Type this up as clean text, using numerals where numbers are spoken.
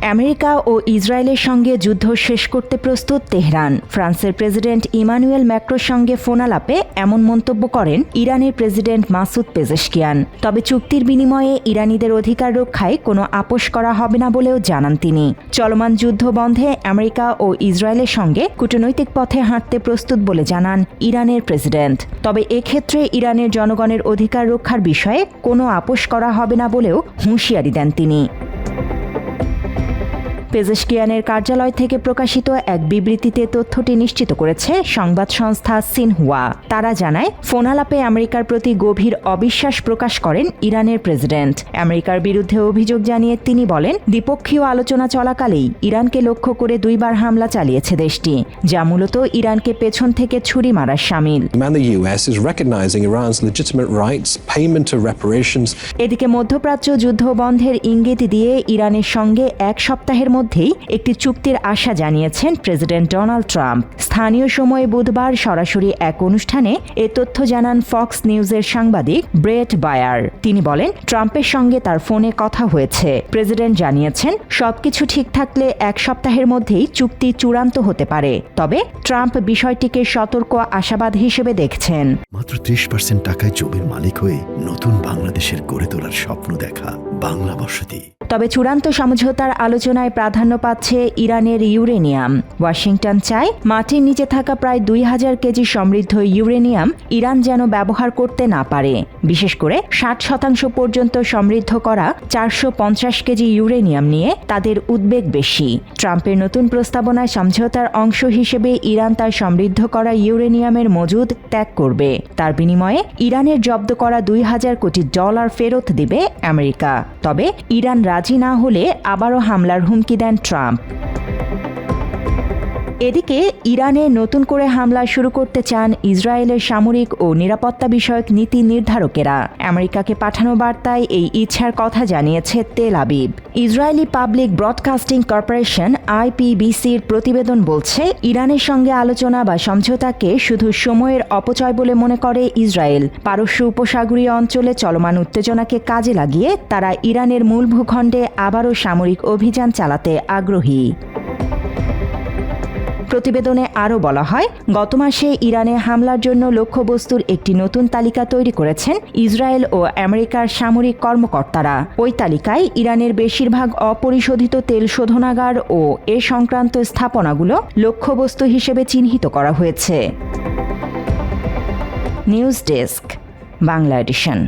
America ও ইসরায়েলের সঙ্গে যুদ্ধ শেষ করতে প্রস্তুত তেহরান। ফ্রান্সের প্রেসিডেন্ট ইমানুয়েল ম্যাক্রোর সঙ্গে ফোনালাপে এমন মন্তব্য করেন ইরানের প্রেসিডেন্ট মাসুদ পেজেশকিয়ান। তবে চুক্তির বিনিময়ে ইরানিদের অধিকার রক্ষায় কোনো আপোষ করা হবে না বলেও জানান তিনি। চলমান যুদ্ধ বন্ধে আমেরিকা ও ইসরায়েলের সঙ্গে কূটনৈতিক পথে হাঁটতে প্রস্তুত বলে জানান ইরানের প্রেসিডেন্ট। তবে এক্ষেত্রে ইরানের জনগণের অধিকার রক্ষার বিষয়ে কোনো আপোষ করা হবে না বলেও হুঁশিয়ারি দেন তিনি। পেজেশকিয়ানের কার্যালয় থেকে প্রকাশিত এক বিবৃতিতে তথ্যটি নিশ্চিত করেছে সংবাদ সংস্থা সিনহুয়া। তারা জানায়, ফোনালাপে আমেরিকার প্রতি গভীর অবিশ্বাস প্রকাশ করেন ইরানের প্রেসিডেন্ট। আমেরিকার বিরুদ্ধে অভিযোগ জানিয়ে তিনি বলেন, দ্বিপক্ষীয় আলোচনা চলাকালেই ইরানকে লক্ষ্য করে 2 বার হামলা চালিয়েছে দেশটি, যা মূলত ইরানকে পেছন থেকে ছুরি মারার শামিল। এদিকে মধ্যপ্রাচ্য যুদ্ধ বন্ধের ইঙ্গিত দিয়ে ইরানের সঙ্গে 1 সপ্তাহের মধ্যেই একটি চুক্তির আশা জানিয়েছেন প্রেসিডেন্ট ডোনাল্ড ট্রাম্প। স্থানীয় সময়ে বুধবার সরাসরি এক অনুষ্ঠানে এ তথ্য জানান ফক্স নিউজের সাংবাদিক ব্রেট বায়ার। তিনি বলেন, ট্রাম্পের সঙ্গে তার ফোনে কথা হয়েছে। প্রেসিডেন্ট জানিয়েছেন, সবকিছু ঠিক থাকলে 1 সপ্তাহের মধ্যেই চুক্তি চূড়ান্ত হতে পারে। তবে ট্রাম্প বিষয়টিকে সতর্ক আশাবাদ হিসেবে দেখছেন। মাত্র 30% টাকায় জমির মালিক হয়ে নতুন বাংলাদেশের গড়ে তোলার স্বপ্ন দেখা বাংলা বসতি। তবে চূড়ান্ত সমঝোতার আলোচনায় প্রাধান্য পাচ্ছে ইরানের ইউরেনিয়াম। ওয়াশিংটন চায় মাটির নিচে থাকা প্রায় 2000 কেজি সমৃদ্ধ ইউরেনিয়াম ইরান যেন ব্যবহার করতে না পারে। বিশেষ করে 60% পর্যন্ত সমৃদ্ধ করা 450 কেজি ইউরেনিয়াম নিয়ে তাদের উদ্বেগ বেশি। ট্রাম্পের নতুন প্রস্তাবনায় সমঝোতার অংশ হিসেবে ইরান তার সমৃদ্ধ করা ইউরেনিয়ামের মজুদ ত্যাগ করবে। তার বিনিময়ে ইরানের জব্দ করা $2000 কোটি ফেরত দিবে আমেরিকা। তবে ইরান রাজি না হলে আবারও হামলার হুমকি দেন ট্রাম্প। এদিকে ইরানে নতুন করে হামলা শুরু করতে চান ইসরায়েলের সামরিক ও নিরাপত্তা বিষয়ক নীতি নির্ধারকেরা। আমেরিকাকে পাঠানো বার্তায় এই ইচ্ছার কথা জানিয়েছে Tel Aviv. Israeli public broadcasting corporation IPBCর প্রতিবেদন বলছে, ইরানের সঙ্গে আলোচনা বা সমঝোতাকে শুধু সময়ের অপচয় বলে মনে করে ইসরায়েল। পারস্য উপসাগরীয় অঞ্চলে চলমান উত্তেজনাকে কাজে লাগিয়ে তারা ইরানের মূল ভূখণ্ডে আবারও সামরিক অভিযান চালাতে আগ্রহী। প্রতিবেদনে আরও বলা হয়, গত মাসে ইরানে হামলার জন্য লক্ষ্যবস্তুর একটি নতুন তালিকা তৈরি করেছেন ইসরায়েল ও আমেরিকার সামরিক কর্মকর্তারা। ওই তালিকায় ইরানের বেশিরভাগ অপরিশোধিত তেল শোধনাগার ও এ সংক্রান্ত স্থাপনাগুলো লক্ষ্যবস্তু হিসেবে চিহ্নিত করা হয়েছে। News desk, Bangla addition.